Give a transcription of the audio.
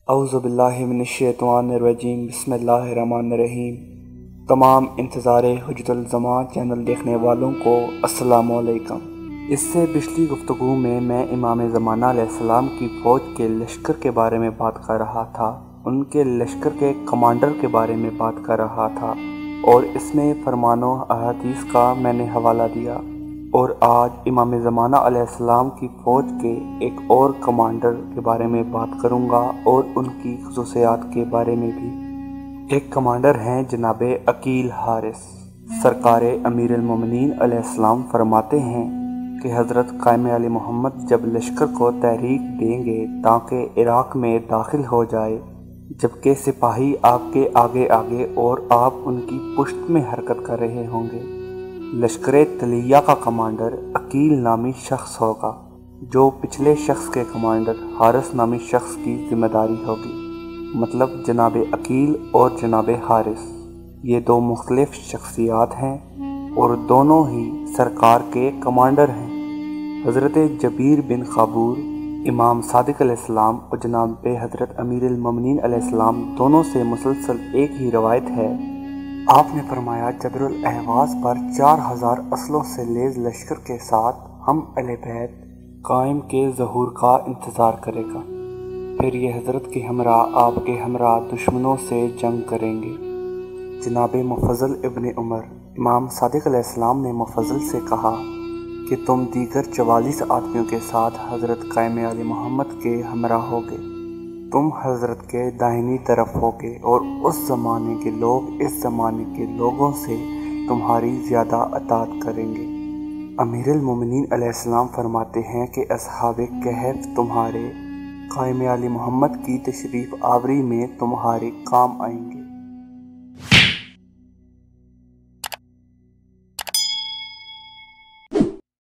اعوذ मिनश्शैतानिर्रजीम बिस्मिल्लाहिर्रहमानिर्रहीम। तमाम इंतज़ार हुज्जतुल ज़मान चैनल देखने वालों को अस्सलामु अलैकुम। इससे पिछली गुफ्तगू में मैं इमाम ज़माना अलैहिस्सलाम की फ़ौज के लश्कर के बारे में बात कर रहा था, उनके लश्कर के कमांडर के बारे में बात कर रहा था और इसमें फरमानो अहादीस का मैंने हवाला दिया। और आज इमाम ज़माना अलैहिस्सलाम की फ़ौज के एक और कमांडर के बारे में बात करूंगा और उनकी ख़ुसूसियात के बारे में भी। एक कमांडर हैं जनाब अकील हारिस। सरकार अमीरुल मोमिनीन अलैहिस्सलाम फरमाते हैं कि हज़रत क़ाइम आले मोहम्मद जब लश्कर को तहरीक देंगे ताकि इराक़ में दाखिल हो जाए, जबकि सिपाही आपके आगे आगे और आप उनकी पुश्त में हरकत कर रहे होंगे। लश्कर तलिया का कमांडर अकील नामी शख्स होगा, जो पिछले शख्स के कमांडर हारिस नामी शख्स की जिम्मेदारी होगी। मतलब जनाब अकील और जनाब हारिस ये दो मुख्तलिफ शख्सियात हैं और दोनों ही सरकार के कमांडर हैं। हज़रत जबीर बिन ख़ाबूर, इमाम सादिक अलैहिस्सलाम और जनाब हज़रत अमीरुल मोमिनीन अलैहिस्सलाम दोनों से मुसलसल एक ही रवायत है। आपने फरमाया जबरुल अहवाज़ पर 4000 असलों से लेज़ लश्कर के साथ हम अहले बैत क़ाइम के ज़हूर का इंतज़ार करेगा। फिर ये हज़रत के हमरा आपके हमरा दुश्मनों से जंग करेंगे। जनाब मुफ़ज़्ज़ल इब्न उमर, इमाम सादिक अलैहिस्सलाम ने मुफ़ज़्ज़ल से कहा कि तुम दीगर 44 आदमियों के साथ हज़रत क़ाइम आले मोहम्मद के हमरा होगे। तुम हज़रत के दाहिनी तरफ होगे और उस ज़माने के लोग इस ज़माने के लोगों से तुम्हारी ज़्यादा अताअत करेंगे। अमीरुल मोमिनीन अलैहिस्सलाम फरमाते हैं कि अस्हाबे कहफ तुम्हारे क़ाइम आले मोहम्मद की तशरीफ़ आवरी में तुम्हारे काम आएंगे।